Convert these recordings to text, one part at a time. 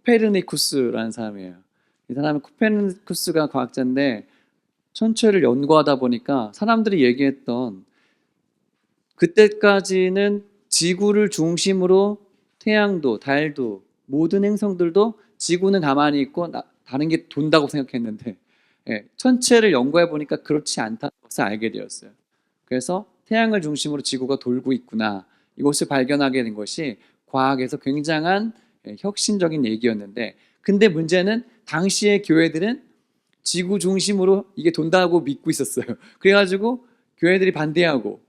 코페르니쿠스라는 사람이에요. 이 사람은 코페르니쿠스가 과학자인데 천체를 연구하다 보니까 사람들이 얘기했던 그때까지는 지구를 중심으로 태양도, 달도, 모든 행성들도 지구는 가만히 있고 다른 게 돈다고 생각했는데 천체를 연구해 보니까 그렇지 않다는 것을 알게 되었어요. 그래서 태양을 중심으로 지구가 돌고 있구나. 이것을 발견하게 된 것이 과학에서 굉장한 혁신적인 얘기였는데, 근데 문제는 당시의 교회들은 지구 중심으로 이게 돈다고 믿고 있었어요. 그래가지고 교회들이 반대하고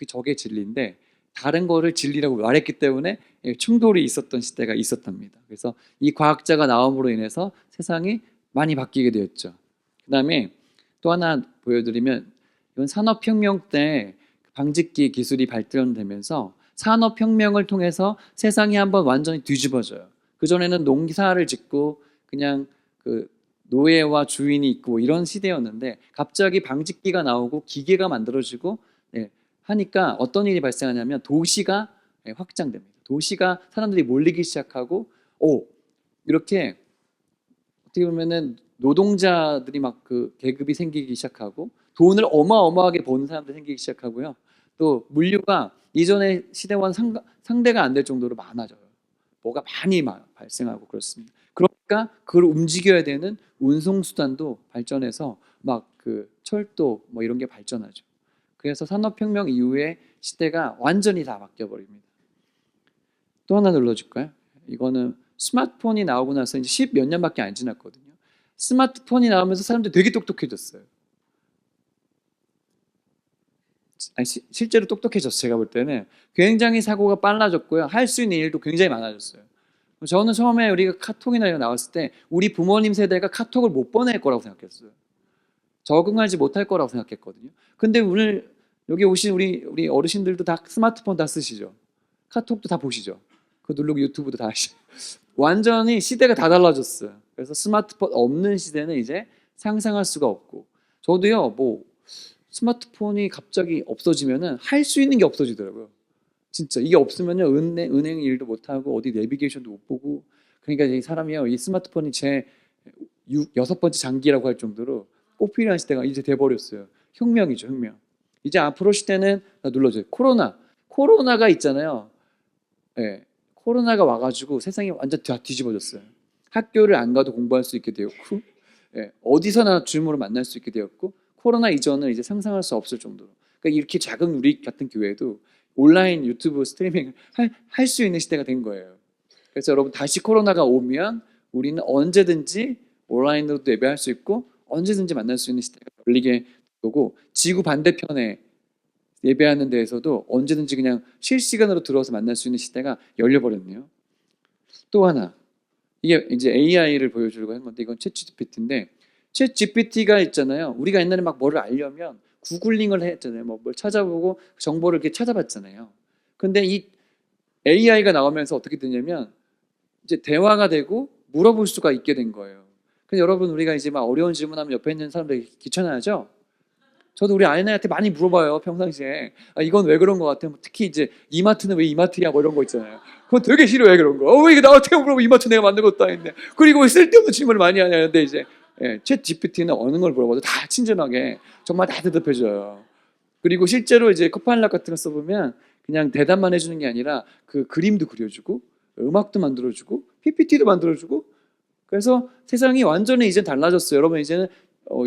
저게 진리인데 다른 거를 진리라고 말했기 때문에 충돌이 있었던 시대가 있었답니다. 그래서 이 과학자가 나옴으로 인해서 세상이 많이 바뀌게 되었죠. 그 다음에 또 하나 보여드리면, 이건 산업혁명 때 방직기 기술이 발전되면서 산업혁명을 통해서 세상이 한번 완전히 뒤집어져요. 그전에는 농사를 짓고 그냥 그 노예와 주인이 있고 이런 시대였는데, 갑자기 방직기가 나오고 기계가 만들어지고 하니까 어떤 일이 발생하냐면 도시가 확장됩니다. 도시가 사람들이 몰리기 시작하고, 이렇게 어떻게 보면은 노동자들이 막 그 계급이 생기기 시작하고 돈을 어마어마하게 버는 사람들이 생기기 시작하고요. 또 물류가 이전의 시대와는 상대가 안 될 정도로 많아져요. 뭐가 많이 발생하고 그렇습니다. 그러니까 그걸 움직여야 되는 운송수단도 발전해서 막 그 철도 뭐 이런 게 발전하죠. 그래서 산업혁명 이후에 시대가 완전히 다 바뀌어버립니다. 또 하나 눌러줄까요? 이거는 스마트폰이 나오고 나서 이제 10 몇 년밖에 안 지났거든요. 스마트폰이 나오면서 사람들이 되게 똑똑해졌어요. 아니, 실제로 똑똑해졌어요. 제가 볼 때는 굉장히 사고가 빨라졌고요. 할 수 있는 일도 굉장히 많아졌어요. 저는 처음에 우리가 카톡이나 이런 거 나왔을 때 우리 부모님 세대가 카톡을 못 보낼 거라고 생각했어요. 적응하지 못할 거라고 생각했거든요. 근데 오늘 여기 오신 우리 어르신들도 다 스마트폰 다 쓰시죠. 카톡도 다 보시죠. 그거 누르고 유튜브도 다 하시죠. 완전히 시대가 다 달라졌어요. 그래서 스마트폰 없는 시대는 이제 상상할 수가 없고, 저도요 뭐 스마트폰이 갑자기 없어지면은 할 수 있는 게 없어지더라고요. 진짜 이게 없으면요 은행 일도 못 하고 어디 내비게이션도 못 보고. 그러니까 이 사람이요, 이 스마트폰이 제 6번째 장기라고 할 정도로 꼭 필요한 시대가 이제 돼버렸어요. 혁명이죠, 혁명. 이제 앞으로 시대는 눌러줘요. 코로나가 있잖아요. 예, 코로나가 와가지고 세상이 완전 다 뒤집어졌어요. 학교를 안 가도 공부할 수 있게 되었고, 어디서나 줌으로 만날 수 있게 되었고, 코로나 이전은 이제 상상할 수 없을 정도로. 그러니까 이렇게 작은 우리 같은 교회도 온라인 유튜브 스트리밍 할 수 있는 시대가 된 거예요. 그래서 여러분, 다시 코로나가 오면 우리는 언제든지 온라인으로도 예배할 수 있고 언제든지 만날 수 있는 시대가 열리게 되고, 지구 반대편에 예배하는 데에서도 언제든지 그냥 실시간으로 들어와서 만날 수 있는 시대가 열려버렸네요. 또 하나, 이게 이제 AI를 보여주려고 한 건데, 이건 챗GPT인데, 챗GPT가 있잖아요. 우리가 옛날에 막 뭐를 알려면 구글링을 했잖아요. 뭐 뭘 찾아보고 정보를 이렇게 찾아봤잖아요. 근데 이 AI가 나오면서 어떻게 되냐면 이제 대화가 되고 물어볼 수가 있게 된 거예요. 그래서 여러분, 우리가 이제 막 어려운 질문하면 옆에 있는 사람들이 귀찮아하죠. 저도 우리 아이한테 많이 물어봐요, 평상시에. 이건 왜 그런 것 같아? 특히 이제 이마트는 왜 이마트야? 뭐 이런 거 있잖아요. 그건 되게 싫어해, 그런 거. 왜 이게 나한테 물어보면 이마트 내가 만든 것도 아닌데. 그리고 왜 쓸데없는 질문을 많이 하냐는데, 이제 챗 GPT는 어느 걸 물어봐도 다 친절하게 정말 다 대답해줘요. 그리고 실제로 이제 커피할락 같은 거 써보면 그냥 대답만 해주는 게 아니라 그 그림도 그려주고 음악도 만들어주고 PPT도 만들어주고. 그래서 세상이 완전히 이제 달라졌어요. 여러분, 이제는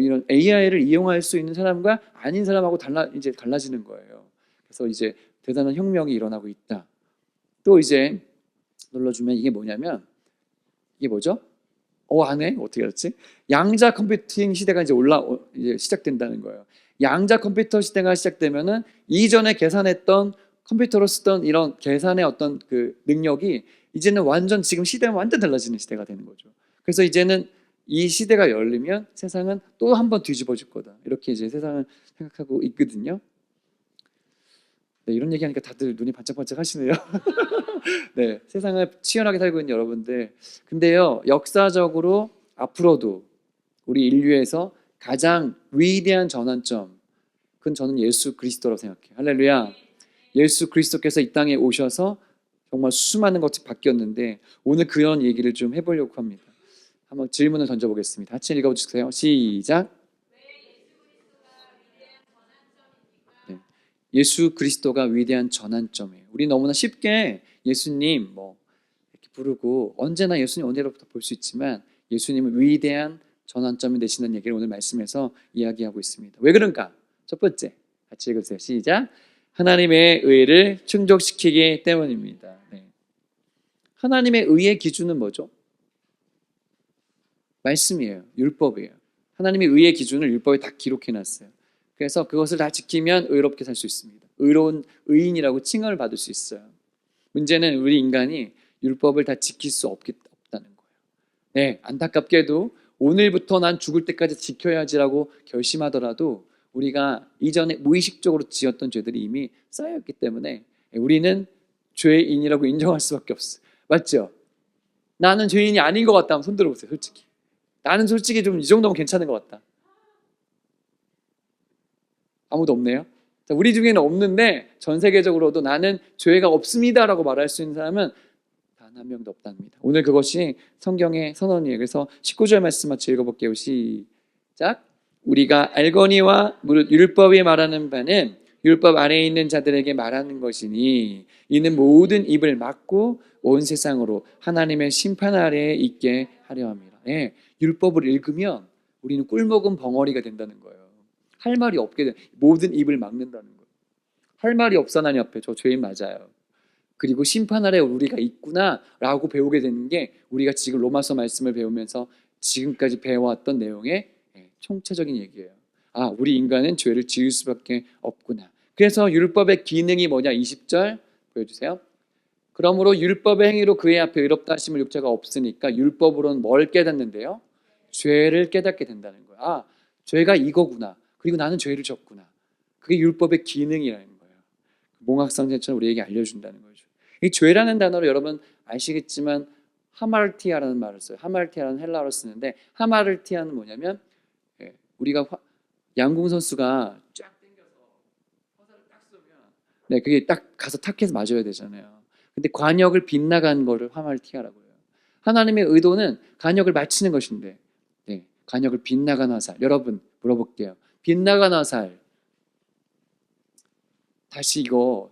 이런 AI를 이용할 수 있는 사람과 아닌 사람하고 이제 달라지는 거예요. 그래서 이제 대단한 혁명이 일어나고 있다. 또 이제 눌러주면 이게 뭐냐면, 이게 뭐죠? 안 해? 어떻게 알았지? 양자 컴퓨팅 시대가 이제 시작된다는 거예요. 양자 컴퓨터 시대가 시작되면은 이전에 계산했던 컴퓨터로 쓰던 이런 계산의 어떤 그 능력이 이제는 완전 지금 시대가 완전 달라지는 시대가 되는 거죠. 그래서 이제는 이 시대가 열리면 세상은 또 한 번 뒤집어질 거다. 이렇게 이제 세상을 생각하고 있거든요. 네, 이런 얘기하니까 다들 눈이 반짝반짝 하시네요. 네, 세상을 치열하게 살고 있는 여러분들. 근데요, 역사적으로 앞으로도 우리 인류에서 가장 위대한 전환점, 그건 저는 예수 그리스도라고 생각해요. 할렐루야. 예수 그리스도께서 이 땅에 오셔서 정말 수많은 것이 바뀌었는데 오늘 그런 얘기를 좀 해보려고 합니다. 한번 질문을 던져보겠습니다. 같이 읽어주세요. 시작. 네. 예수 그리스도가 위대한 전환점이에요. 우리 너무나 쉽게 예수님 뭐 이렇게 부르고 언제나 예수님 언제로부터 볼 수 있지만 예수님은 위대한 전환점이 되시는 얘기를 오늘 말씀에서 이야기하고 있습니다. 왜 그런가? 첫 번째, 같이 읽으세요. 시작. 하나님의 의를 충족시키기 때문입니다. 네. 하나님의 의의 기준은 뭐죠? 말씀이에요. 율법이에요. 하나님의 의의 기준을 율법에 다 기록해놨어요. 그래서 그것을 다 지키면 의롭게 살 수 있습니다. 의로운 의인이라고 칭함을 받을 수 있어요. 문제는 우리 인간이 율법을 다 지킬 수 없다는 거예요. 네, 안타깝게도 오늘부터 난 죽을 때까지 지켜야지라고 결심하더라도 우리가 이전에 무의식적으로 지었던 죄들이 이미 쌓였기 때문에 우리는 죄인이라고 인정할 수밖에 없어요. 맞죠? 나는 죄인이 아닌 것 같다 하면 손 들어보세요. 솔직히 나는 솔직히 좀 이 정도면 괜찮은 것 같다. 아무도 없네요. 자, 우리 중에는 없는데 전 세계적으로도 나는 죄가 없습니다라고 말할 수 있는 사람은 단 한 명도 없답니다. 오늘 그것이 성경의 선언이에요. 그래서 19절 말씀 같이 읽어볼게요. 시작. 우리가 알거니와 무릇 율법이 말하는 바는 율법 아래에 있는 자들에게 말하는 것이니 이는 모든 입을 막고 온 세상으로 하나님의 심판 아래에 있게 하려 합니다. 네, 율법을 읽으면 우리는 꿀먹은 벙어리가 된다는 거예요. 할 말이 없게 돼. 모든 입을 막는다는 거예요. 할 말이 없어 하나님 앞에 저 죄인 맞아요. 그리고 심판 아래 우리가 있구나라고 배우게 되는 게 우리가 지금 로마서 말씀을 배우면서 지금까지 배워왔던 내용의 총체적인 얘기예요. 아, 우리 인간은 죄를 지을 수밖에 없구나. 그래서 율법의 기능이 뭐냐? 20절 보여주세요. 그러므로 율법의 행위로 그의 앞에 의롭다 하심을 육체가 없으니까 율법으로는 뭘 깨닫는데요? 죄를 깨닫게 된다는 거예요. 아, 죄가 이거구나. 그리고 나는 죄를 졌구나. 그게 율법의 기능이라는 거예요. 몽학성제처럼 우리에게 알려준다는 거죠. 이 죄라는 단어로 여러분 아시겠지만 하마르티아라는 말을 써요. 하마르티아라는 헬라어를 쓰는데 하마르티아는 뭐냐면 우리가 양궁 선수가 쫙 당겨서 화살을 딱 쏘면 네, 그게 딱 가서 탁해서 맞아야 되잖아요. 근데 관역을 빗나간 거를 하마르티아라고 해요. 하나님의 의도는 관역을 맞추는 것인데 네, 관역을 빗나간 화살. 여러분 물어볼게요. 빗나간 화살 다시 이거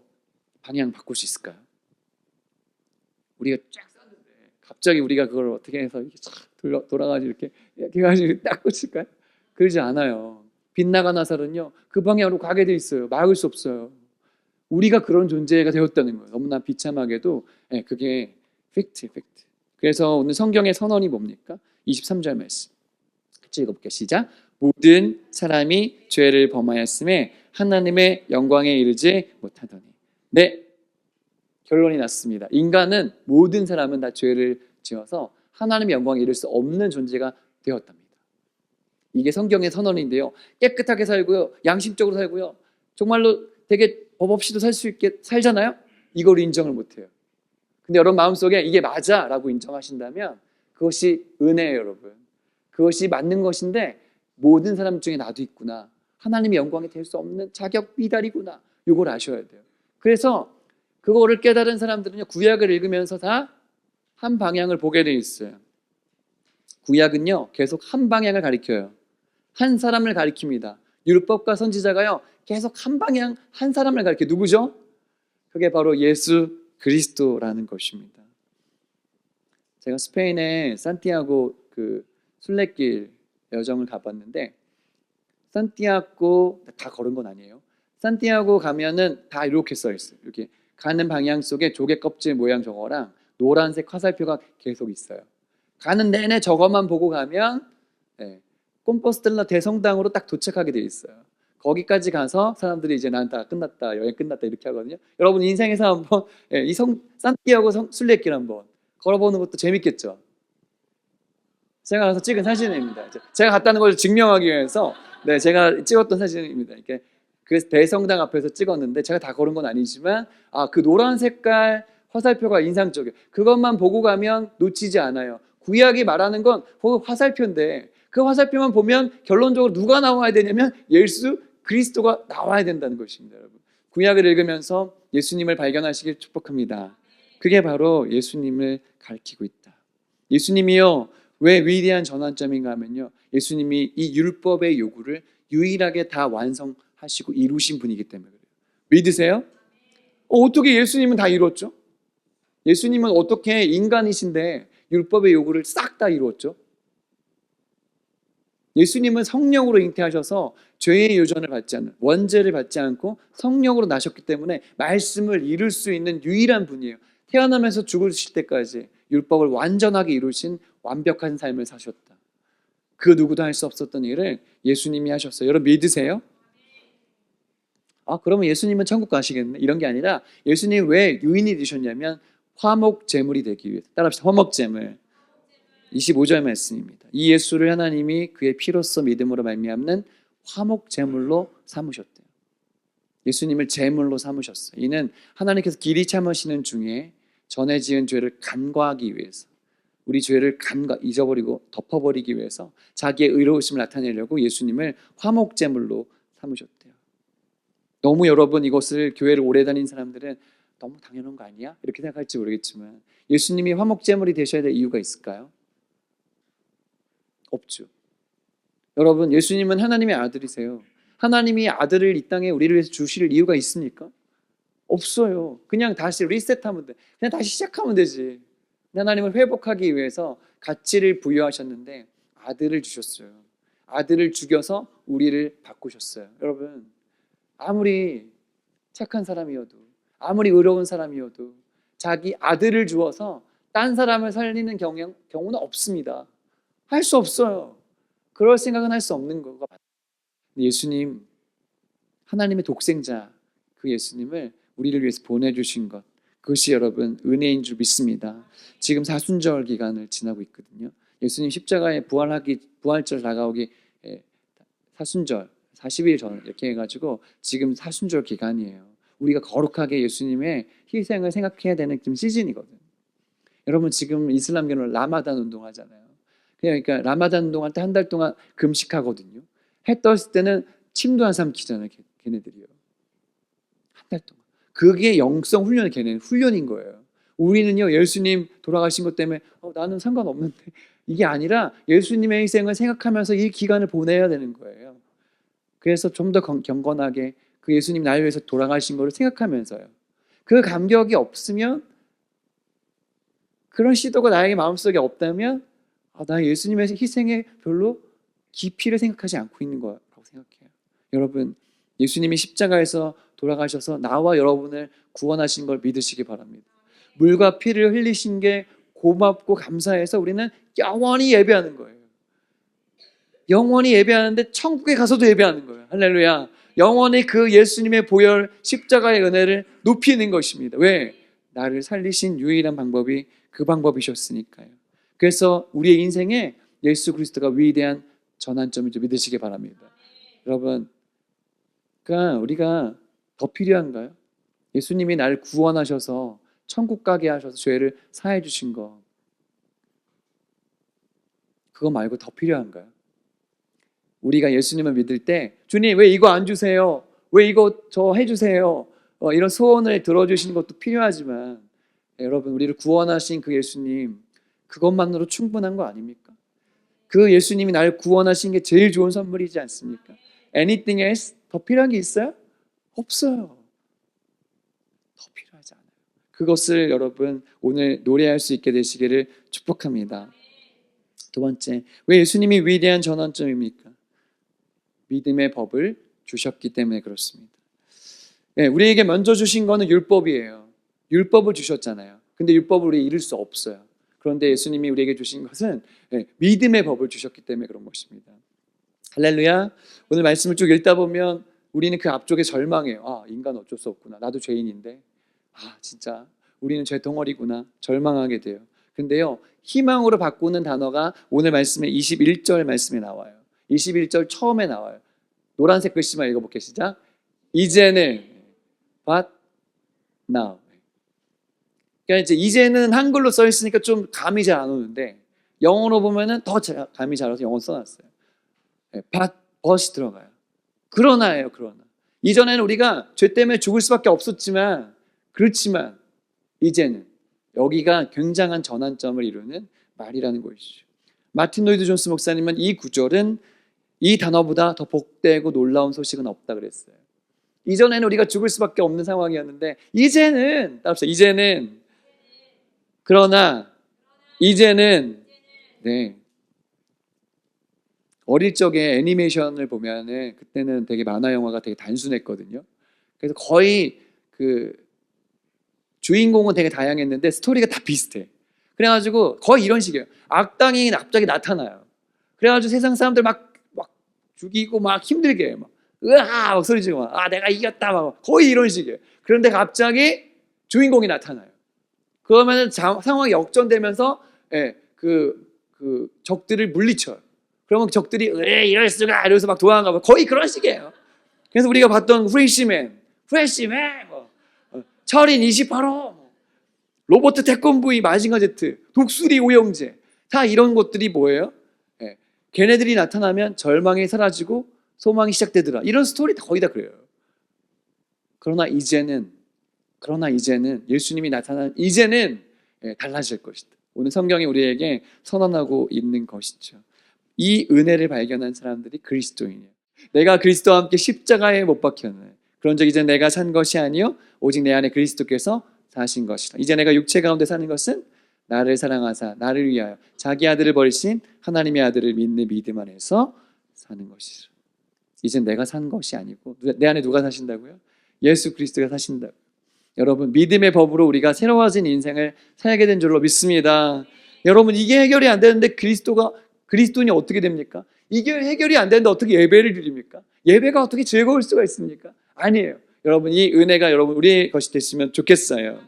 방향 바꿀 수 있을까요? 우리가 쫙 쐈는데 갑자기 우리가 그걸 어떻게 해서 이렇게 쫙 돌아가지고 이렇게 해가지고 딱 꽂힐까요? 그러지 않아요. 빗나간 화살은요 그 방향으로 가게 돼 있어요. 막을 수 없어요. 우리가 그런 존재가 되었다는 거예요. 너무나 비참하게도 그게 팩트. 그래서 오늘 성경의 선언이 뭡니까? 23절 말씀 같이 읽어볼게요. 시작. 모든 사람이 죄를 범하였음에 하나님의 영광에 이르지 못하더니. 네, 결론이 났습니다. 인간은 모든 사람은 다 죄를 지어서 하나님의 영광에 이를 수 없는 존재가 되었답니다. 이게 성경의 선언인데요. 깨끗하게 살고요. 양심적으로 살고요. 정말로 되게 법 없이도 살 수 있게 살잖아요. 이걸 인정을 못해요. 근데 여러분 마음속에 이게 맞아라고 인정하신다면 그것이 은혜예요, 여러분. 그것이 맞는 것인데 모든 사람 중에 나도 있구나. 하나님의 영광이 될 수 없는 자격 비달이구나. 이걸 아셔야 돼요. 그래서 그거를 깨달은 사람들은요, 구약을 읽으면서 다 한 방향을 보게 돼 있어요. 구약은요, 계속 한 방향을 가리켜요. 한 사람을 가리킵니다. 율법과 선지자가요, 계속 한 방향, 한 사람을 가리켜요. 누구죠? 그게 바로 예수 그리스도라는 것입니다. 제가 스페인의 산티아고 그 순례길 여정을 가봤는데, 산티아고 다 걸은 건 아니에요. 산티아고 가면은 다 이렇게 써 있어요. 이렇게 가는 방향 속에 조개 껍질 모양 저거랑 노란색 화살표가 계속 있어요. 가는 내내 저것만 보고 가면 콤포스텔라 대성당으로 딱 도착하게 돼 있어요. 거기까지 가서 사람들이 이제 난 다 끝났다, 여행 끝났다 이렇게 하거든요. 여러분 인생에서 한번 이 산티아고 순례길 한번 걸어보는 것도 재밌겠죠. 제가 가서 찍은 사진입니다. 제가 갔다는 걸 증명하기 위해서 제가 찍었던 사진입니다. 이렇게 그 대성당 앞에서 찍었는데 제가 다 걸은 건 아니지만 그 노란 색깔 화살표가 인상적이에요. 그것만 보고 가면 놓치지 않아요. 구약이 말하는 건 화살표인데 그 화살표만 보면 결론적으로 누가 나와야 되냐면 예수 그리스도가 나와야 된다는 것입니다. 여러분, 구약을 읽으면서 예수님을 발견하시길 축복합니다. 그게 바로 예수님을 가리키고 있다. 예수님이요, 왜 위대한 전환점인가 하면요, 예수님이 이 율법의 요구를 유일하게 다 완성하시고 이루신 분이기 때문에 그래요. 믿으세요? 어떻게 예수님은 다 이뤘죠? 예수님은 어떻게 인간이신데 율법의 요구를 싹 다 이루었죠? 예수님은 성령으로 잉태하셔서 죄의 요전을 받지 않는, 원죄를 받지 않고 성령으로 나셨기 때문에 말씀을 이룰 수 있는 유일한 분이에요. 태어나면서 죽으실 때까지 율법을 완전하게 이루신 완벽한 삶을 사셨다. 그 누구도 할 수 없었던 일을 예수님이 하셨어요. 여러분 믿으세요? 그러면 예수님은 천국 가시겠네? 이런 게 아니라 예수님이 왜 유인이 되셨냐면 화목 제물이 되기 위해서. 따라합시다. 화목 제물. 25절 말씀입니다. 이 예수를 하나님이 그의 피로써 믿음으로 말미암는 화목 제물로 삼으셨대요. 예수님을 제물로 삼으셨어요. 이는 하나님께서 길이 참으시는 중에 전에 지은 죄를 간과하기 위해서, 우리 죄를 잊어버리고 덮어버리기 위해서 자기의 의로우심을 나타내려고 예수님을 화목 제물로 삼으셨대요. 너무 여러분 이것을 교회를 오래 다닌 사람들은 너무 당연한 거 아니야? 이렇게 생각할지 모르겠지만 예수님이 화목 제물이 되셔야 될 이유가 있을까요? 없죠. 여러분 예수님은 하나님의 아들이세요. 하나님이 아들을 이 땅에 우리를 위해서 주실 이유가 있습니까? 없어요. 그냥 다시 리셋하면 돼. 그냥 다시 시작하면 되지. 하나님은 회복하기 위해서 가치를 부여하셨는데 아들을 주셨어요. 아들을 죽여서 우리를 바꾸셨어요. 여러분 아무리 착한 사람이어도, 아무리 의로운 사람이어도 자기 아들을 주어서 딴 사람을 살리는 경우는 없습니다. 할 수 없어요. 그럴 생각은 할 수 없는 거가 맞아요. 예수님, 하나님의 독생자 그 예수님을 우리를 위해서 보내주신 것, 그것이 여러분 은혜인 줄 믿습니다. 지금 사순절 기간을 지나고 있거든요. 예수님 십자가에 부활절 다가오기 사순절 40일 전 이렇게 해가지고 지금 사순절 기간이에요. 우리가 거룩하게 예수님의 희생을 생각해야 되는 지금 시즌이거든요. 여러분 지금 이슬람교는 라마단 운동하잖아요. 그러니까 라마단 운동할 때 한 달 동안 금식하거든요. 해 떴을 때는 침도 안 삼키잖아요. 걔네들이요. 한 달 동안. 그게 영성 훈련이 걔네는 훈련인 거예요. 우리는요 예수님 돌아가신 것 때문에 나는 상관없는데 이게 아니라 예수님의 희생을 생각하면서 이 기간을 보내야 되는 거예요. 그래서 좀 더 경건하게 그 예수님 나를 위해서 돌아가신 것을 생각하면서요. 그 감격이 없으면, 그런 시도가 나에게 마음속에 없다면 나 예수님의 희생에 별로 깊이를 생각하지 않고 있는 거라고 생각해요. 여러분 예수님이 십자가에서 돌아가셔서 나와 여러분을 구원하신 걸 믿으시기 바랍니다. 물과 피를 흘리신 게 고맙고 감사해서 우리는 영원히 예배하는 거예요. 영원히 예배하는데 천국에 가서도 예배하는 거예요. 할렐루야. 영원히 그 예수님의 보혈 십자가의 은혜를 높이는 것입니다. 왜? 나를 살리신 유일한 방법이 그 방법이셨으니까요. 그래서 우리의 인생에 예수 그리스도가 위대한 전환점인 줄 믿으시기 바랍니다. 여러분, 그러니까 우리가 더 필요한가요? 예수님이 나를 구원하셔서 천국 가게 하셔서 죄를 사해 주신 거, 그거 말고 더 필요한가요? 우리가 예수님을 믿을 때 주님 왜 이거 안 주세요? 왜 이거 저 해주세요? 이런 소원을 들어주시는 것도 필요하지만 여러분 우리를 구원하신 그 예수님 그것만으로 충분한 거 아닙니까? 그 예수님이 나를 구원하신 게 제일 좋은 선물이지 않습니까? Anything else? 더 필요한 게 있어요? 없어요. 더 필요하지 않아요. 그것을 여러분 오늘 노래할 수 있게 되시기를 축복합니다. 두 번째, 왜 예수님이 위대한 전환점입니까? 믿음의 법을 주셨기 때문에 그렇습니다. 우리에게 먼저 주신 거는 율법이에요. 율법을 주셨잖아요. 근데 율법을 우리 이룰 수 없어요. 그런데 예수님이 우리에게 주신 것은 믿음의 법을 주셨기 때문에 그런 것입니다. 할렐루야. 오늘 말씀을 쭉 읽다 보면 우리는 그 앞쪽에 절망해요. 인간 어쩔 수 없구나. 나도 죄인인데. 진짜 우리는 죄 덩어리구나. 절망하게 돼요. 근데요, 희망으로 바꾸는 단어가 오늘 말씀에 21절 말씀에 나와요. 21절 처음에 나와요. 노란색 글씨만 읽어볼게요. 시작. 이제는 but now. 그러니까 이제 이제는 한글로 써 있으니까 좀 감이 잘 안 오는데 영어로 보면은 더 감이 잘 와서 영어 써놨어요. but이 들어가요. 그러나예요. 그러나. 이전에는 우리가 죄 때문에 죽을 수밖에 없었지만, 그렇지만 이제는 여기가 굉장한 전환점을 이루는 말이라는 것이죠. 마틴 로이드 존스 목사님은 이 구절은 이 단어보다 더 복되고 놀라운 소식은 없다 그랬어요. 이전에는 우리가 죽을 수밖에 없는 상황이었는데 이제는 따라합시다. 이제는 그러나 이제는 네. 어릴 적에 애니메이션을 보면은 그때는 되게 만화 영화가 되게 단순했거든요. 그래서 거의 그 주인공은 되게 다양했는데 스토리가 다 비슷해. 그래가지고 거의 이런 식이에요. 악당이 갑자기 나타나요. 그래가지고 세상 사람들 막 죽이고 막 힘들게 해. 막 으아 막 소리 지르고 막, 아 내가 이겼다 막 거의 이런 식이에요. 그런데 갑자기 주인공이 나타나요. 그러면은 상황이 역전되면서 예, 그 적들을 물리쳐요. 그러면 적들이 왜 이럴 수가 이러면서 막 도망가고 거의 그런 식이에요. 그래서 우리가 봤던 프레시맨 뭐, 철인 28호 로버트 태권브이 마징가 제트 독수리 오영재 다 이런 것들이 뭐예요? 예, 걔네들이 나타나면 절망이 사라지고 소망이 시작되더라. 이런 스토리 거의 다 그래요. 그러나 이제는 예수님이 나타난 이제는 달라질 것이다. 오늘 성경이 우리에게 선언하고 있는 것이죠. 이 은혜를 발견한 사람들이 그리스도인이에요. 내가 그리스도와 함께 십자가에 못 박혔네. 그런즉 이제 내가 산 것이 아니요 오직 내 안에 그리스도께서 사신 것이다. 이제 내가 육체 가운데 사는 것은 나를 사랑하사 나를 위하여 자기 아들을 버리신 하나님의 아들을 믿는 믿음 안에서 사는 것이죠. 이제 내가 산 것이 아니고 내 안에 누가 사신다고요? 예수 그리스도가 사신다고요. 여러분 믿음의 법으로 우리가 새로워진 인생을 살게 된 줄로 믿습니다. 여러분 이게 해결이 안 되는데 그리스도인이 어떻게 됩니까? 이게 해결이 안 되는데 어떻게 예배를 드립니까? 예배가 어떻게 즐거울 수가 있습니까? 아니에요. 여러분 이 은혜가 여러분 우리의 것이 됐으면 좋겠어요.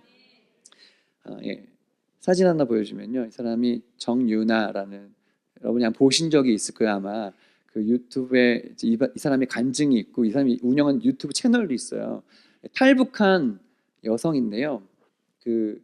예. 사진 하나 보여주면요, 이 사람이 정유나라는 여러분이 한 보신 적이 있을 거예요. 아마 그 유튜브에 이 사람의 간증이 있고 이 사람이 운영한 유튜브 채널도 있어요. 탈북한 여성인데요. 그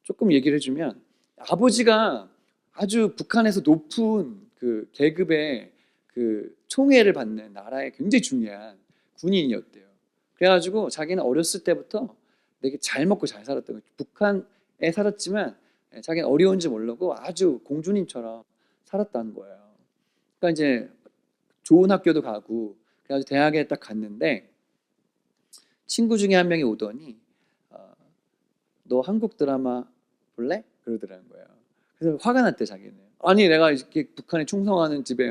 조금 얘기를 해주면 아버지가 아주 북한에서 높은 그 계급의 그 총애를 받는 나라의 굉장히 중요한 군인이었대요. 그래가지고 자기는 어렸을 때부터 되게 잘 먹고 잘 살았던 거예요. 북한에 살았지만 자기는 어려운지 모르고 아주 공주님처럼 살았다는 거예요. 그러니까 이제 좋은 학교도 가고 그래가지고 대학에 딱 갔는데 친구 중에 한 명이 오더니 너 한국 드라마 볼래? 그러더라는 거예요. 그래서 화가 났대 자기는. 아니 내가 이렇게 북한에 충성하는 집에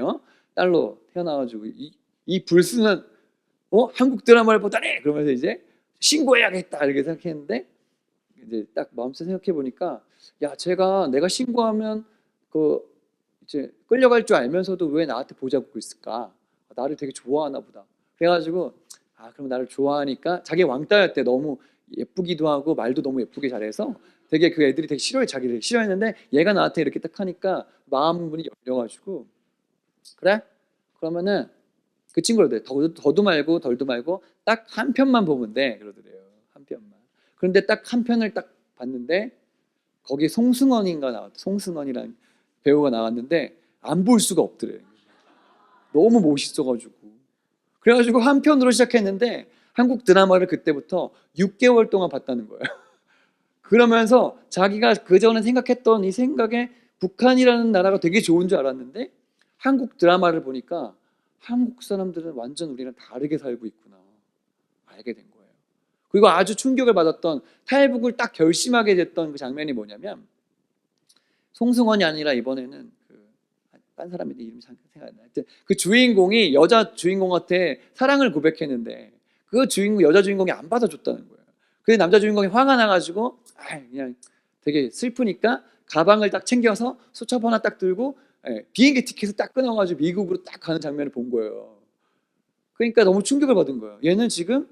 딸로 태어나가지고 이 불순한 한국 드라마를 보다니 그러면서 이제 신고해야겠다 이렇게 생각했는데 이제 딱 마음속에 생각해 보니까 야 내가 신고하면 그 이제 끌려갈 줄 알면서도 왜 나한테 보자고 있을까? 나를 되게 좋아하나 보다. 그래가지고 그럼 나를 좋아하니까 자기 왕따였대. 너무 예쁘기도 하고 말도 너무 예쁘게 잘해서 되게 그 애들이 되게 자기를 싫어했는데 얘가 나한테 이렇게 딱 하니까 마음 문이 열려가지고 그래? 그러면은 그 친구들 더도 말고 덜도 말고 딱 한 편만 보면 돼 그러더래요. 한 편만. 그런데 딱 한 편을 딱 봤는데 거기 송승헌인가 나왔대. 송승헌이라는 배우가 나왔는데 안 볼 수가 없더래. 너무 멋있어가지고. 그래가지고 한 편으로 시작했는데 한국 드라마를 그때부터 6개월 동안 봤다는 거예요. 그러면서 자기가 그전에 생각했던 이 생각에 북한이라는 나라가 되게 좋은 줄 알았는데 한국 드라마를 보니까 한국 사람들은 완전 우리랑 다르게 살고 있구나 알게 된 거예요. 그리고 아주 충격을 받았던 탈북을 딱 결심하게 됐던 그 장면이 뭐냐면 송승헌이 아니라 이번에는 딴 사람인데 이름이 생각 안 나. 그 주인공이 여자 주인공한테 사랑을 고백했는데 그 여자 주인공이 안 받아줬다는 거예요. 그래서 남자 주인공이 화가 나가지고 그냥 되게 슬프니까 가방을 딱 챙겨서 수첩 하나 딱 들고 비행기 티켓을 딱 끊어가지고 미국으로 딱 가는 장면을 본 거예요. 그러니까 너무 충격을 받은 거예요. 얘는 지금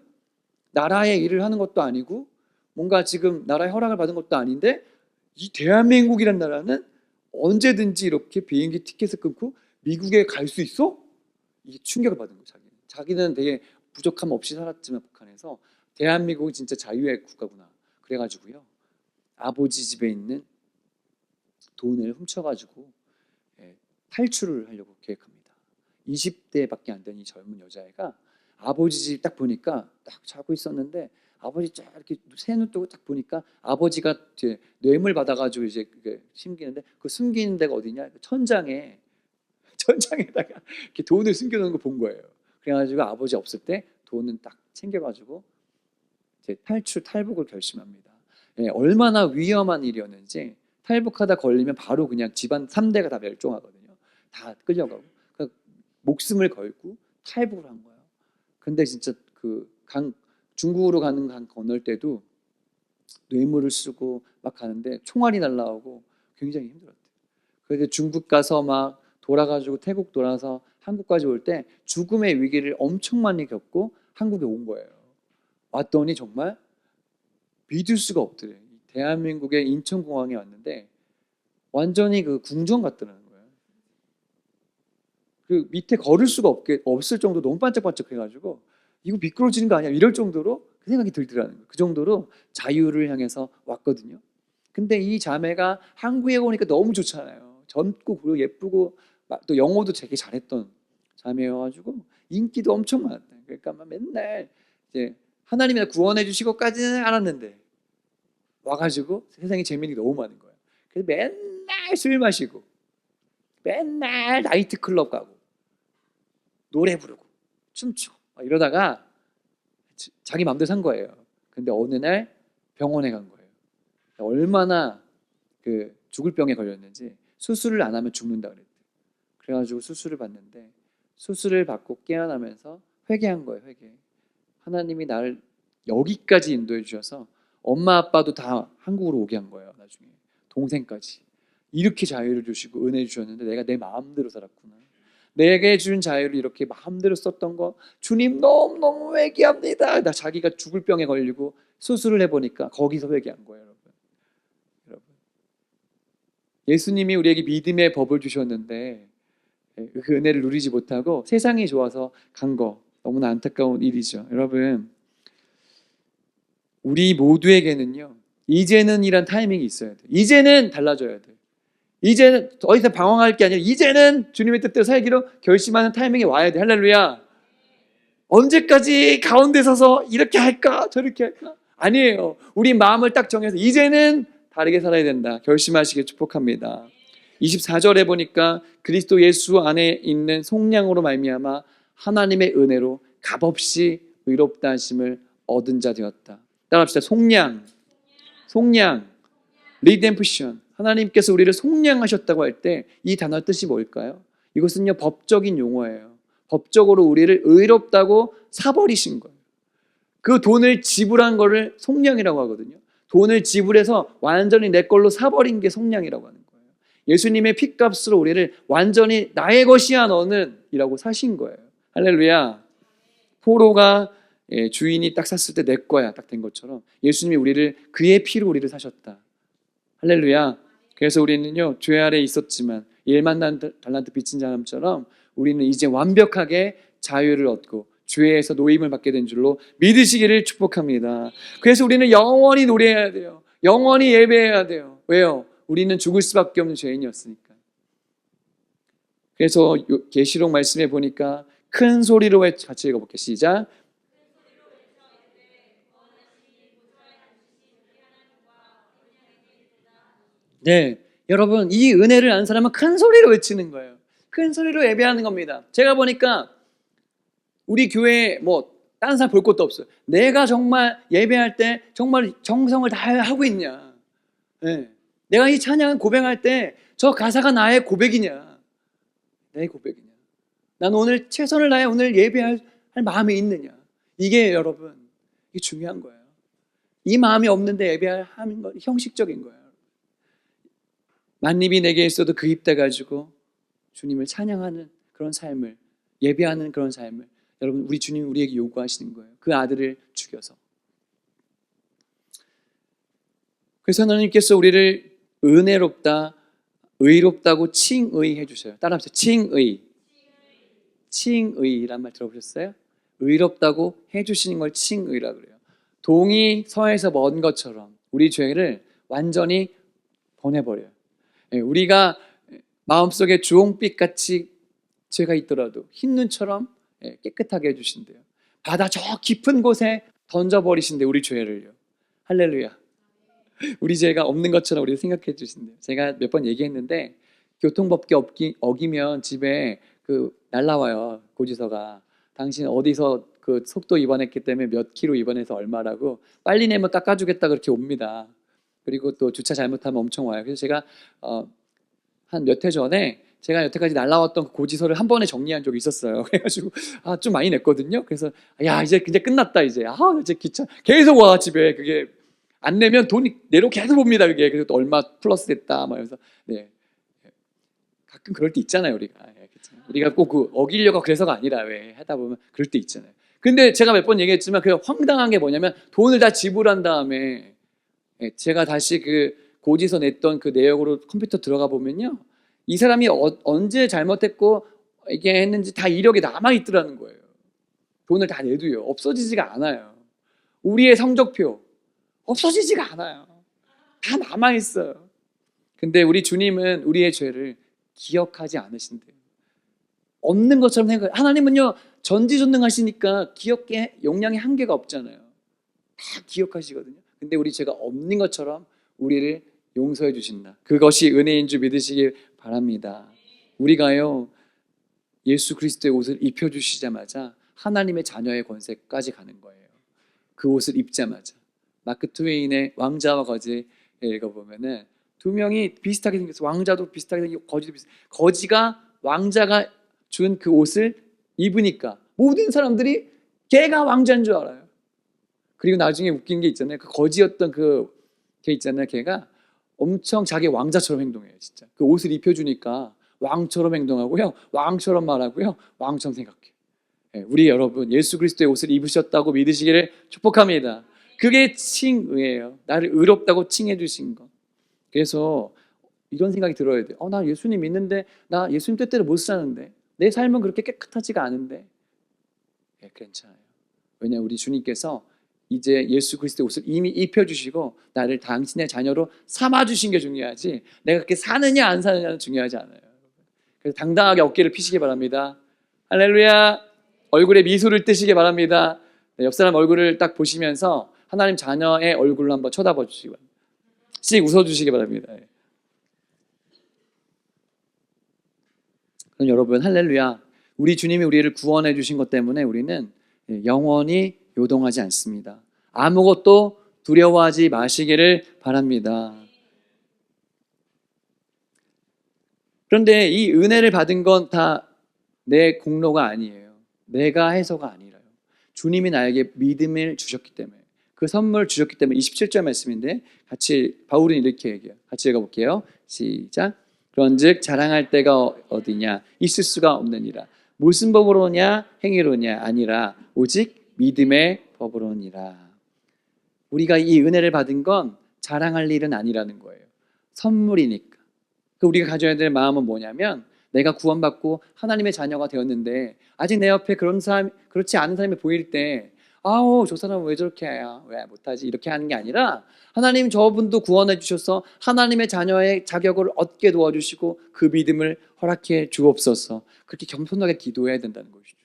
나라의 일을 하는 것도 아니고 뭔가 지금 나라의 허락을 받은 것도 아닌데 이 대한민국이란 나라는 언제든지 이렇게 비행기 티켓을 끊고 미국에 갈 수 있어? 이게 충격을 받은 거예요. 자기는 되게 부족함 없이 살았지만 북한에서 대한민국은 진짜 자유의 국가구나. 그래가지고요 아버지 집에 있는 돈을 훔쳐가지고 탈출을 하려고 계획합니다. 20대밖에 안 된 이 젊은 여자애가 아버지 집 딱 보니까 딱 자고 있었는데 아버지 쫙 이렇게 새 눈 뜨고 딱 보니까 아버지가 이제 뇌물 받아가지고 이제 그게 숨기는데 그 숨기는 데가 어디냐? 천장에다가 이렇게 돈을 숨겨놓은 거 본 거예요. 그래가지고 아버지 없을 때 돈은 딱 챙겨가지고 이제 탈북을 결심합니다. 예, 얼마나 위험한 일이었는지 탈북하다 걸리면 바로 그냥 집안 3대가 다 멸종하거든요. 다 끌려가고 그러니까 목숨을 걸고 탈북을 한 거예요. 근데 진짜 그 중국으로 가는 강 건널 때도 뇌물을 쓰고 막 가는데 총알이 날라오고 굉장히 힘들었대요. 그래서 중국 가서 막 돌아가지고 태국 돌아서 한국까지 올 때 죽음의 위기를 엄청 많이 겪고 한국에 온 거예요. 왔더니 정말 믿을 수가 없더래요. 대한민국의 인천공항에 왔는데 완전히 그 궁전 같더라는 거예요. 그 밑에 걸을 수가 없을 정도 너무 반짝반짝 해가지고 이거 미끄러지는 거 아니야? 이럴 정도로 그 생각이 들더라는 거예요. 그 정도로 자유를 향해서 왔거든요. 근데 이 자매가 한국에 오니까 너무 좋잖아요. 젊고 그리고 예쁘고 또 영어도 되게 잘했던 자매여가지고 인기도 엄청 많았다. 그러니까 막 맨날 이제 하나님이 나 구원해 주시고까지는 알았는데 와가지고 세상에 재미있는 게 너무 많은 거예요. 그래서 맨날 술 마시고 맨날 나이트클럽 가고 노래 부르고 춤추고 이러다가 자기 마음대로 산 거예요. 근데 어느 날 병원에 간 거예요. 얼마나 그 죽을 병에 걸렸는지 수술을 안 하면 죽는다 그랬대. 그래가지고 수술을 받는데 수술을 받고 깨어나면서 회개한 거예요. 회개. 하나님이 나를 여기까지 인도해 주셔서 엄마 아빠도 다 한국으로 오게 한 거예요. 나중에 동생까지 이렇게 자유를 주시고 은혜 주셨는데 내가 내 마음대로 살았구나. 내게 준 자유를 이렇게 마음대로 썼던 거 주님 너무너무 회개합니다. 나 자기가 죽을 병에 걸리고 수술을 해보니까 거기서 회개한 거예요. 여러분. 예수님이 우리에게 믿음의 법을 주셨는데 그 은혜를 누리지 못하고 세상이 좋아서 간 거 너무나 안타까운 일이죠. 여러분, 우리 모두에게는요 이제는 이란 타이밍이 있어야 돼요. 이제는 달라져야 돼요. 이제는 더 이상 방황할 게 아니라 이제는 주님의 뜻대로 살기로 결심하는 타이밍이 와야 돼. 할렐루야. 언제까지 가운데 서서 이렇게 할까 저렇게 할까? 아니에요. 우리 마음을 딱 정해서 이제는 다르게 살아야 된다 결심하시길 축복합니다. 24절에 보니까 그리스도 예수 안에 있는 속량으로 말미암아 하나님의 은혜로 값없이 의롭다 하심을 얻은 자 되었다. 따라합시다. 속량, 리뎀프션. 하나님께서 우리를 속량하셨다고 할 때 이 단어 뜻이 뭘까요? 이것은요 법적인 용어예요. 법적으로 우리를 의롭다고 사버리신 거예요. 그 돈을 지불한 거를 속량이라고 하거든요. 돈을 지불해서 완전히 내 걸로 사버린 게 속량이라고 하는 거예요. 예수님의 핏값으로 우리를 완전히 나의 것이야 너는 이라고 사신 거예요. 할렐루야. 포로가 주인이 딱 샀을 때 내 거야 딱 된 것처럼 예수님이 우리를 그의 피로 우리를 사셨다. 할렐루야. 그래서 우리는요 죄 아래 있었지만 1만 달란트 빚진 사람처럼 우리는 이제 완벽하게 자유를 얻고 죄에서 노임을 받게 된 줄로 믿으시기를 축복합니다. 그래서 우리는 영원히 노래해야 돼요. 영원히 예배해야 돼요. 왜요? 우리는 죽을 수밖에 없는 죄인이었으니까. 그래서 계시록 말씀에 보니까 큰 소리로 같이 읽어볼게요. 시작. 네, 여러분 이 은혜를 아는 사람은 큰 소리로 외치는 거예요. 큰 소리로 예배하는 겁니다. 제가 보니까 우리 교회에 뭐 다른 사람 볼 것도 없어요. 내가 정말 예배할 때 정말 정성을 다하고 있냐. 네. 내가 이 찬양 고백할 때 저 가사가 나의 고백이냐. 내 고백이냐. 난 오늘 최선을 다해 오늘 예배할 마음이 있느냐. 이게 여러분 이게 중요한 거예요. 이 마음이 없는데 예배하는 건 형식적인 거예요. 만입이 내게 있어도 그 입 대가지고 주님을 찬양하는 그런 삶을 예배하는 그런 삶을 여러분 우리 주님이 우리에게 요구하시는 거예요. 그 아들을 죽여서. 그래서 하나님께서 우리를 은혜롭다 의롭다고 칭의해 주셔요. 따라합시다. 칭의란 말 들어보셨어요? 의롭다고 해주시는 걸 칭의라고 그래요. 동이 서에서 먼 것처럼 우리 죄를 완전히 보내버려요. 우리가 마음속에 주홍빛같이 죄가 있더라도 흰 눈처럼 깨끗하게 해주신대요. 바다 저 깊은 곳에 던져버리신대, 우리 죄를요. 할렐루야. 우리 죄가 없는 것처럼 우리가 생각해 주신대요. 제가 몇 번 얘기했는데 교통법규 어기면 집에 날라와요, 고지서가. 당신 어디서 속도 위반했기 때문에 몇 킬로 위반해서 얼마라고, 빨리 내면 깎아주겠다, 그렇게 옵니다. 그리고 또 주차 잘못하면 엄청 와요. 그래서 제가 한 몇 해 전에 제가 여태까지 날라왔던 고지서를 한 번에 정리한 적이 있었어요. 그래가지고 좀 많이 냈거든요. 그래서 이제 끝났다, 이제 이제 귀찮, 계속 와 집에. 그게 안 내면 돈이 내로 계속 옵니다. 그게. 그리고 또 얼마 플러스 됐다 막 이러면서. 네, 가끔 그럴 때 있잖아요, 우리가. 우리가 꼭 어기려고 그래서가 아니라, 왜 하다 보면 그럴 때 있잖아요. 근데 제가 몇 번 얘기했지만 그 황당한 게 뭐냐면, 돈을 다 지불한 다음에 제가 다시 고지서 냈던 그 내역으로 컴퓨터 들어가 보면요, 이 사람이 언제 잘못했고 이게 했는지 다 이력이 남아 있더라는 거예요. 돈을 다 내도요, 없어지지가 않아요. 우리의 성적표 없어지지가 않아요. 다 남아 있어요. 근데 우리 주님은 우리의 죄를 기억하지 않으신대요. 없는 것처럼 생각해요. 하나님은요, 전지전능하시니까 기억의 용량이 한계가 없잖아요. 다 기억하시거든요. 근데 우리 죄가 없는 것처럼 우리를 용서해 주신다. 그것이 은혜인 줄 믿으시기 바랍니다. 우리가요, 예수 그리스도의 옷을 입혀주시자마자 하나님의 자녀의 권세까지 가는 거예요. 그 옷을 입자마자. 마크 트웨인의 왕자와 거지에 읽어보면은 두 명이 비슷하게 생겼어. 왕자도 비슷하게 생기고 거지도 비슷해. 거지가 왕자가 준 그 옷을 입으니까 모든 사람들이 걔가 왕자인 줄 알아요. 그리고 나중에 웃긴 게 있잖아요. 그 거지였던 걔 있잖아요. 걔가 엄청 자기 왕자처럼 행동해요. 진짜 그 옷을 입혀주니까 왕처럼 행동하고요, 왕처럼 말하고요, 왕처럼 생각해요. 우리 여러분, 예수 그리스도의 옷을 입으셨다고 믿으시기를 축복합니다. 그게 칭의예요. 나를 의롭다고 칭해 주신 것. 그래서 이런 생각이 들어야 돼요. 나 예수님 믿는데, 나 예수님 뜻대로 못 사는데, 내 삶은 그렇게 깨끗하지가 않은데. 괜찮아요. 왜냐하면 우리 주님께서 이제 예수 그리스도의 옷을 이미 입혀주시고 나를 당신의 자녀로 삼아주신 게 중요하지, 내가 그렇게 사느냐 안 사느냐는 중요하지 않아요. 그래서 당당하게 어깨를 피시기 바랍니다. 할렐루야. 얼굴에 미소를 띠시기 바랍니다. 옆 사람 얼굴을 딱 보시면서 하나님 자녀의 얼굴로 한번 쳐다봐 주시기 바랍니다. 씩 웃어주시기 바랍니다. 그럼 여러분, 할렐루야. 우리 주님이 우리를 구원해 주신 것 때문에 우리는 영원히 요동하지 않습니다. 아무것도 두려워하지 마시기를 바랍니다. 그런데 이 은혜를 받은 건 다 내 공로가 아니에요. 내가 해서가 아니라요. 주님이 나에게 믿음을 주셨기 때문에, 그 선물 주셨기 때문에. 27절 말씀인데 같이 바울은 이렇게 얘기해요. 같이 읽어볼게요. 시작. 그런즉 자랑할 때가 어디냐, 있을 수가 없느니라. 무슨 법으로냐, 행위로냐, 아니라 오직 믿음의 법으로니라. 우리가 이 은혜를 받은 건 자랑할 일은 아니라는 거예요. 선물이니까. 우리가 가져야 될 마음은 뭐냐면, 내가 구원받고 하나님의 자녀가 되었는데 아직 내 옆에 그런 사람, 그렇지 않은 사람이 보일 때, 저 사람은 왜 저렇게 해요? 왜 못하지? 이렇게 하는 게 아니라, 하나님 저분도 구원해 주셔서 하나님의 자녀의 자격을 얻게 도와주시고 그 믿음을 허락해 주옵소서. 그렇게 겸손하게 기도해야 된다는 것이죠.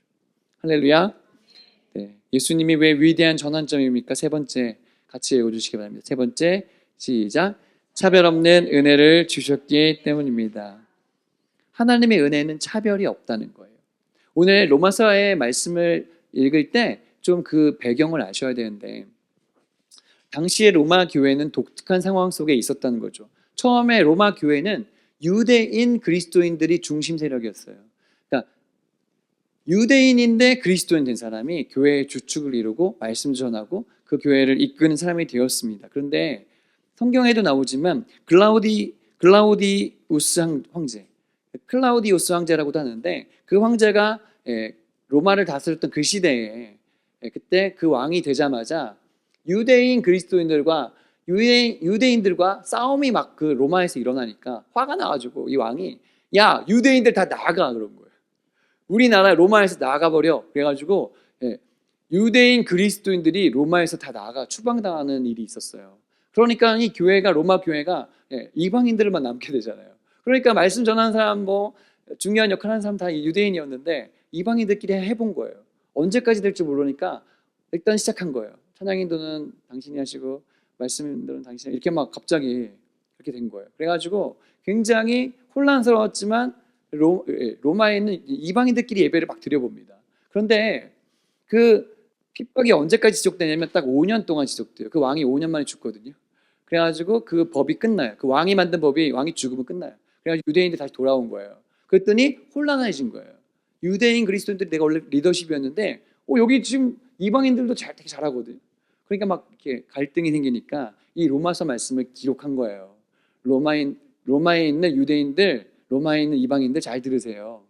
할렐루야. 네. 예수님이 왜 위대한 전환점입니까? 세 번째 같이 읽어주시기 바랍니다. 세 번째, 시작. 차별 없는 은혜를 주셨기 때문입니다. 하나님의 은혜는 차별이 없다는 거예요. 오늘 로마서의 말씀을 읽을 때 좀 그 배경을 아셔야 되는데, 당시의 로마 교회는 독특한 상황 속에 있었다는 거죠. 처음에 로마 교회는 유대인 그리스도인들이 중심 세력이었어요. 그러니까 유대인인데 그리스도인 된 사람이 교회의 주축을 이루고 말씀 전하고 그 교회를 이끄는 사람이 되었습니다. 그런데 성경에도 나오지만 클라우디우스 황제, 클라우디우스 황제라고도 하는데, 그 황제가 로마를 다스렸던 그 시대에, 그때 그 왕이 되자마자 유대인 그리스도인들과 유대인들과 싸움이 막 그 로마에서 일어나니까 화가 나가지고 이 왕이, 야, 유대인들 다 나가, 그런 거예요. 우리나라 로마에서 나가버려. 그래가지고 유대인 그리스도인들이 로마에서 다 나가 추방당하는 일이 있었어요. 그러니까 이 교회가, 로마 교회가 이방인들만 남게 되잖아요. 그러니까 말씀 전하는 사람, 중요한 역할 하는 사람 다 유대인이었는데 이방인들끼리 해본 거예요. 언제까지 될지 모르니까 일단 시작한 거예요. 찬양 인도는 당신이 하시고 말씀 인도는 당신이, 이렇게 막 갑자기 그렇게 된 거예요. 그래가지고 굉장히 혼란스러웠지만 로마에 있는 이방인들끼리 예배를 막 드려봅니다. 그런데 그 핍박이 언제까지 지속되냐면 딱 5년 동안 지속돼요. 그 왕이 5년 만에 죽거든요. 그래가지고 그 법이 끝나요. 그 왕이 만든 법이 왕이 죽으면 끝나요. 그래가지고 유대인들이 다시 돌아온 거예요. 그랬더니 혼란해진 거예요. 유대인 그리스도인들이 내가 원래 리더십이었는데 여기 지금 이방인들도 되게 잘하거든. 그러니까 막 이렇게 갈등이 생기니까 이 로마서 말씀을 기록한 거예요. 로마에 있는 유대인들, 로마에 있는 이방인들 잘 들으세요.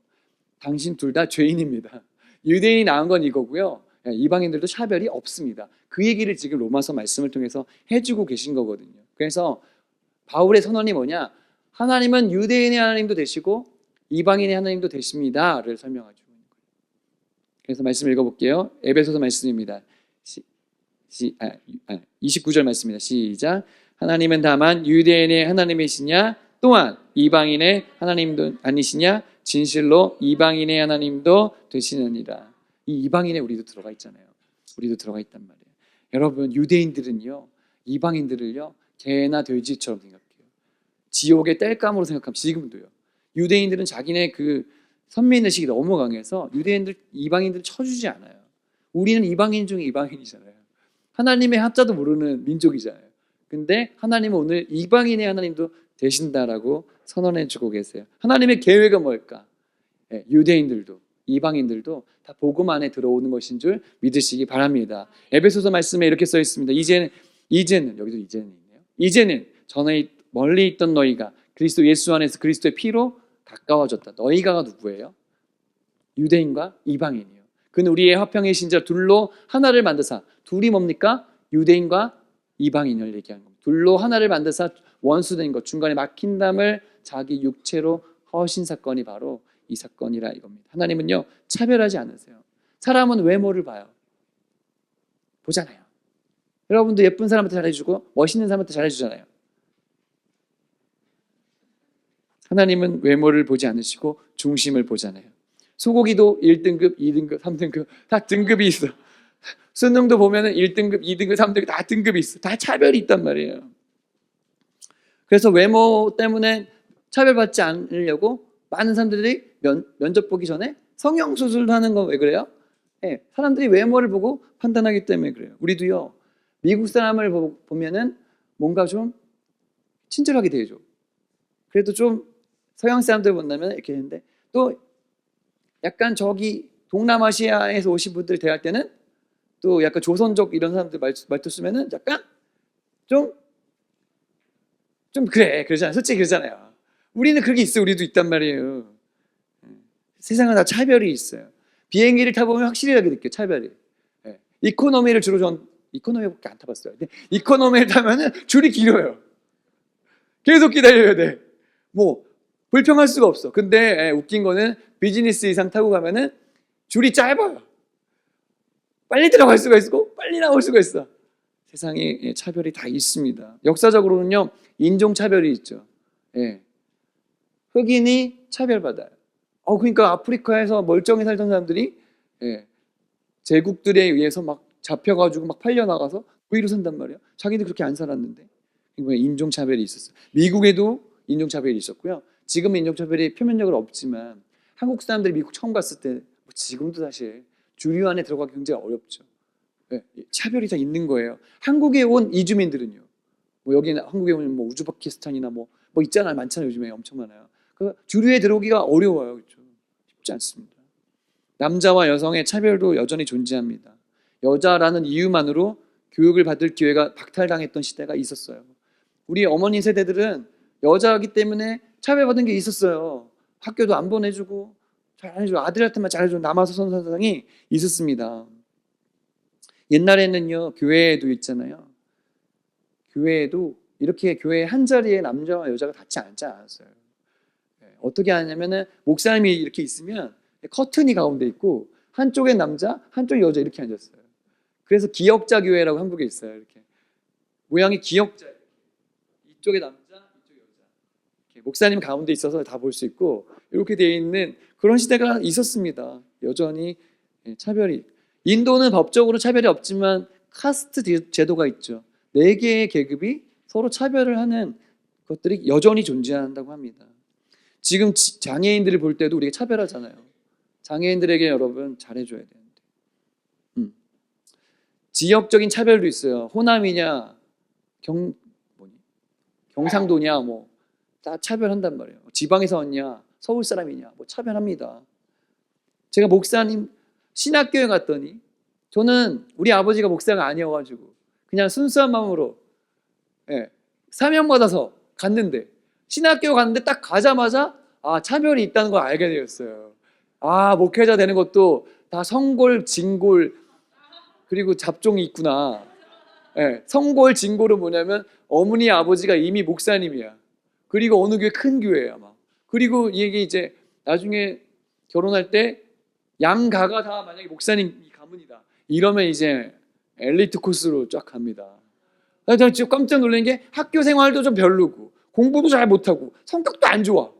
당신 둘 다 죄인입니다. 유대인이 나은 건 이거고요. 이방인들도 차별이 없습니다. 그 얘기를 지금 로마서 말씀을 통해서 해주고 계신 거거든요. 그래서 바울의 선언이 뭐냐? 하나님은 유대인의 하나님도 되시고 이방인의 하나님도 되십니다를 설명하고 있는 거예요. 그래서 말씀 읽어볼게요. 에베소서 말씀입니다. 29절 말씀입니다. 시작. 하나님은 다만 유대인의 하나님이시냐 또한 이방인의 하나님도 아니시냐 진실로 이방인의 하나님도 되시느니라. 이 이방인에 우리도 들어가 있잖아요. 우리도 들어가 있단 말이에요. 여러분, 유대인들은요 이방인들을요 개나 돼지처럼 생각해요. 지옥의 땔감으로 생각하면 지금도요. 유대인들은 자기네 그 선민의식이 너무 강해서 이방인들 쳐주지 않아요. 우리는 이방인 중에 이방인이잖아요. 하나님의 합자도 모르는 민족이잖아요. 근데 하나님은 오늘 이방인의 하나님도 되신다라고 선언해주고 계세요. 하나님의 계획은 뭘까? 유대인들도 이방인들도 다 복음 안에 들어오는 것인 줄 믿으시기 바랍니다. 에베소서 말씀에 이렇게 써 있습니다. 이제는 여기도 이제는 있네요. 이제는 전에 멀리 있던 너희가 그리스도 예수 안에서 그리스도의 피로 가까워졌다. 너희가 누구예요? 유대인과 이방인이요. 그는 우리의 화평의 신자 둘로 하나를 만드사. 둘이 뭡니까? 유대인과 이방인을 얘기하는 겁니다. 둘로 하나를 만드사 원수된 것, 중간에 막힌 담을 자기 육체로 허신 사건이 바로 이 사건이라 이겁니다. 하나님은요 차별하지 않으세요. 사람은 외모를 봐요. 보잖아요. 여러분도 예쁜 사람한테 잘해주고 멋있는 사람한테 잘해주잖아요. 하나님은 외모를 보지 않으시고 중심을 보잖아요. 소고기도 1등급, 2등급, 3등급 다 등급이 있어. 수능도 보면은 1등급, 2등급, 3등급 다 등급이 있어. 다 차별이 있단 말이에요. 그래서 외모 때문에 차별받지 않으려고 많은 사람들이 면접 보기 전에 성형수술도 하는 거 왜 그래요? 사람들이 외모를 보고 판단하기 때문에 그래요. 우리도요 미국 사람을 보면은 뭔가 좀 친절하게 대해줘. 그래도 좀 서양 사람들 만나면 이렇게 했는데 또 약간 저기 동남아시아에서 오신 분들 대할 때는 또 약간 조선족 이런 사람들 말투 쓰면은 약간 좀 그래 그러잖아요. 솔직히 그러잖아요. 우리는 그게 있어. 우리도 있단 말이에요. 세상은 다 차별이 있어요. 비행기를 타보면 확실하게 느껴요. 차별이. 이코노미를 이코노미밖에 안 타봤어요. 근데 이코노미를 타면은 줄이 길어요. 계속 기다려야 돼. 뭐 불평할 수가 없어. 근데 웃긴 거는 비즈니스 이상 타고 가면은 줄이 짧아요. 빨리 들어갈 수가 있고 빨리 나올 수가 있어. 세상에 차별이 다 있습니다. 역사적으로는요 인종차별이 있죠. 흑인이 차별받아요. 그러니까 아프리카에서 멀쩡히 살던 사람들이 제국들에 의해서 막 잡혀가지고 막 팔려나가서 의로 산단 말이에요. 자기들 그렇게 안 살았는데. 인종차별이 있었어요. 미국에도 인종차별이 있었고요. 지금은 인종차별이 표면적으로 없지만 한국 사람들이 미국 처음 갔을 때 지금도 사실 주류 안에 들어가기 굉장히 어렵죠. 차별이 다 있는 거예요. 한국에 온 이주민들은요. 여기는 한국에 오면 우즈베키스탄이나 뭐 있잖아요. 많잖아요. 요즘에 엄청 많아요. 그 주류에 들어오기가 어려워요. 그렇죠? 쉽지 않습니다. 남자와 여성의 차별도 여전히 존재합니다. 여자라는 이유만으로 교육을 받을 기회가 박탈당했던 시대가 있었어요. 우리 어머니 세대들은 여자이기 때문에 차별받은 게 있었어요. 학교도 안 보내주고 잘 안 해주고 아들한테만 잘해주는 남아선 사상이 있었습니다. 옛날에는요 교회에도 있잖아요. 교회에도 이렇게 교회 한 자리에 남자와 여자가 같이 앉지 않았어요. 어떻게 하냐면은 목사님이 이렇게 있으면 커튼이 가운데 있고 한쪽에 남자, 한쪽에 여자 이렇게 앉았어요. 그래서 기역자 교회라고 한국에 있어요. 이렇게 모양이 기역자예요. 이쪽에 남자, 이쪽에 여자. 이렇게 목사님 가운데 있어서 다 볼 수 있고 이렇게 되어 있는 그런 시대가 있었습니다. 여전히 차별이. 인도는 법적으로 차별이 없지만 카스트 제도가 있죠. 4개의 계급이 서로 차별을 하는 것들이 여전히 존재한다고 합니다. 지금 장애인들을 볼 때도 우리가 차별하잖아요. 장애인들에게 여러분 잘해줘야 되는데. 지역적인 차별도 있어요. 호남이냐 경상도냐 뭐 다 차별한단 말이에요. 지방에서 왔냐 서울 사람이냐 뭐 차별합니다. 제가 목사님 신학교에 갔더니 저는 우리 아버지가 목사가 아니어가지고 그냥 순수한 마음으로 사명받아서 갔는데 신학교 갔는데 딱 가자마자 차별이 있다는 걸 알게 되었어요. 목회자 되는 것도 다 성골, 진골 그리고 잡종이 있구나. 성골, 진골은 뭐냐면 어머니 아버지가 이미 목사님이야. 그리고 어느 교회 큰 교회야 막. 그리고 이게 이제 나중에 결혼할 때 양가가 다 만약에 목사님 가문이다. 이러면 이제 엘리트 코스로 쫙 갑니다. 제가 진짜 깜짝 놀란 게 학교 생활도 좀 별로고 공부도 잘 못하고 성격도 안 좋아.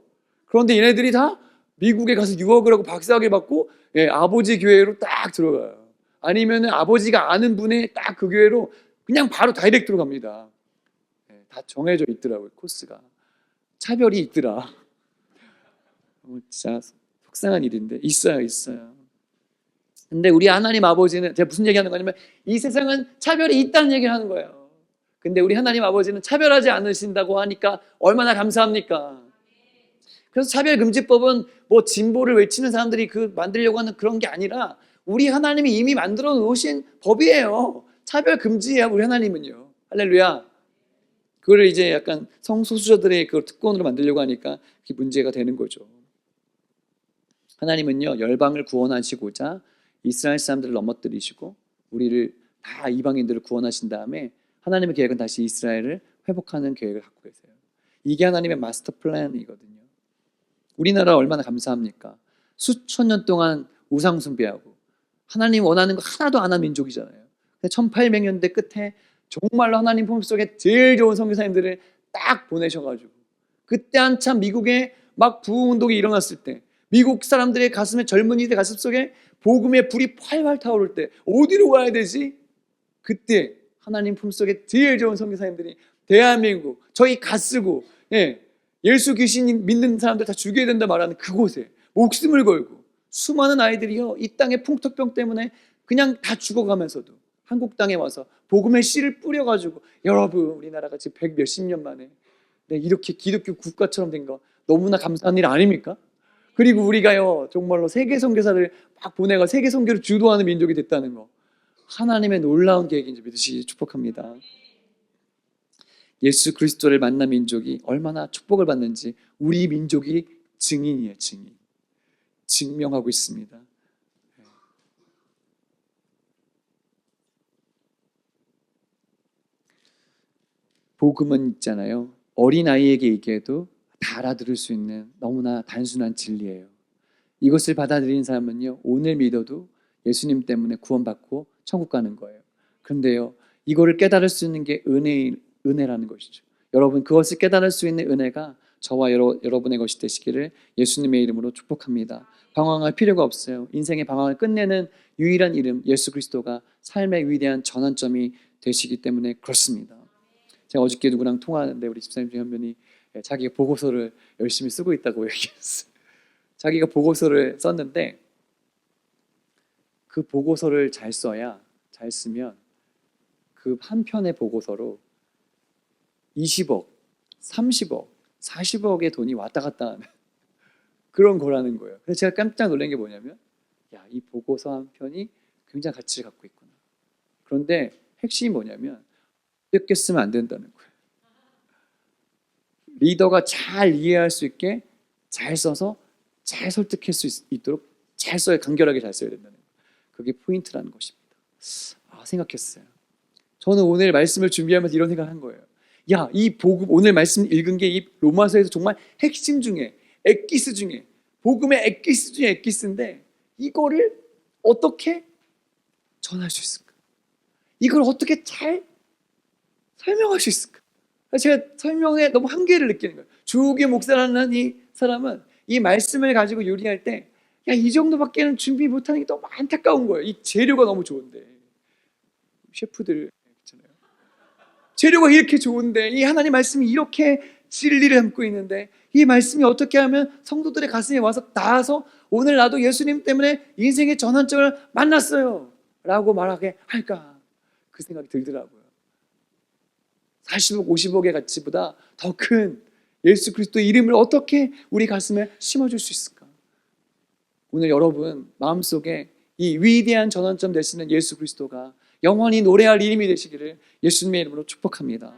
그런데 얘네들이 다 미국에 가서 유학을 하고 박사학위 받고 아버지 교회로 딱 들어가요. 아니면 아버지가 아는 분의 딱 그 교회로 그냥 바로 다이렉트로 갑니다. 다 정해져 있더라고요, 코스가. 차별이 있더라. 진짜 속상한 일인데 있어요. 근데 우리 하나님 아버지는 제가 무슨 얘기하는 거냐면 이 세상은 차별이 있다는 얘기를 하는 거예요. 근데 우리 하나님 아버지는 차별하지 않으신다고 하니까 얼마나 감사합니까? 그래서 차별금지법은 뭐 진보를 외치는 사람들이 만들려고 하는 그런 게 아니라 우리 하나님이 이미 만들어 놓으신 법이에요. 차별금지예요, 우리 하나님은요. 할렐루야. 그거를 이제 약간 성소수자들의 그 특권으로 만들려고 하니까 그게 문제가 되는 거죠. 하나님은요, 열방을 구원하시고자 이스라엘 사람들을 넘어뜨리시고 우리를 다 이방인들을 구원하신 다음에 하나님의 계획은 다시 이스라엘을 회복하는 계획을 갖고 계세요. 이게 하나님의 마스터 플랜이거든요. 우리나라 얼마나 감사합니까? 수천 년 동안 우상 숭배하고 하나님 원하는 거 하나도 안 한 민족이잖아요. 1800년대 끝에 정말로 하나님 품속에 제일 좋은 선교사님들을 딱 보내셔가지고 그때 한참 미국에 막 부흥운동이 일어났을 때 미국 사람들의 가슴에 젊은이들 가슴 속에 복음의 불이 활활 타오를 때 어디로 가야 되지? 그때 하나님 품속에 제일 좋은 선교사님들이 대한민국 저희 갓쓰고 예수 귀신 믿는 사람들 다 죽여야 된다 말하는 그곳에 목숨을 걸고 수많은 아이들이요 이 땅의 풍토병 때문에 그냥 다 죽어가면서도 한국 땅에 와서 복음의 씨를 뿌려가지고 여러분 우리나라가 지금 100 몇십 년 만에 이렇게 기독교 국가처럼 된 거 너무나 감사한 일 아닙니까? 그리고 우리가요 정말로 세계 선교사를 막 보내가 세계 선교를 주도하는 민족이 됐다는 거 하나님의 놀라운 계획인지 믿으시기 축복합니다. 예수 그리스도를 만난 민족이 얼마나 축복을 받는지 우리 민족이 증인이에요. 증명하고 있습니다. 복음은 있잖아요. 어린아이에게 얘기해도 다 알아들을 수 있는 너무나 단순한 진리예요. 이것을 받아들인 사람은요 오늘 믿어도 예수님 때문에 구원받고 천국 가는 거예요. 그런데요 이거를 깨달을 수 있는 게 은혜라는 것이죠. 여러분 그것을 깨달을 수 있는 은혜가 저와 여러분의 것이 되시기를 예수님의 이름으로 축복합니다. 방황할 필요가 없어요. 인생의 방황을 끝내는 유일한 이름 예수 그리스도가 삶의 위대한 전환점이 되시기 때문에 그렇습니다. 제가 어저께 누구랑 통화하는데 우리 집사님 중에 한 분이 자기가 보고서를 열심히 쓰고 있다고 얘기했어요. 자기가 보고서를 썼는데 그 보고서를 잘 쓰면 그 한 편의 보고서로 20억, 30억, 40억의 돈이 왔다 갔다 하는 그런 거라는 거예요. 그래서 제가 깜짝 놀란 게 뭐냐면 이 보고서 한 편이 굉장히 가치를 갖고 있구나. 그런데 핵심이 뭐냐면 어렵게 쓰면 안 된다는 거예요. 리더가 잘 이해할 수 있게 잘 써서 잘 설득할 수 있도록 잘 써야 간결하게 잘 써야 된다는 거예요. 그게 포인트라는 것입니다. 생각했어요. 저는 오늘 말씀을 준비하면서 이런 생각을 한 거예요. 이 복음 오늘 말씀 읽은 게 이 로마서에서 정말 핵심 중에 엑기스 중에 복음의 엑기스 중에 엑기스인데 이거를 어떻게 전할 수 있을까? 이걸 어떻게 잘 설명할 수 있을까? 제가 설명에 너무 한계를 느끼는 거예요. 주욱의 목사라는 이 사람은 이 말씀을 가지고 요리할 때 야, 이 정도밖에는 준비 못하는 게 너무 안타까운 거예요. 이 재료가 너무 좋은데. 셰프들 있잖아요. 재료가 이렇게 좋은데, 이 하나님 말씀이 이렇게 진리를 담고 있는데, 이 말씀이 어떻게 하면 성도들의 가슴에 와서 닿아서 오늘 나도 예수님 때문에 인생의 전환점을 만났어요 라고 말하게 할까, 그 생각이 들더라고요. 40억 50억의 가치보다 더 큰 예수 그리스도의 이름을 어떻게 우리 가슴에 심어줄 수 있을까? 오늘 여러분 마음속에 이 위대한 전환점 되시는 예수 그리스도가 영원히 노래할 이름이 되시기를 예수님의 이름으로 축복합니다.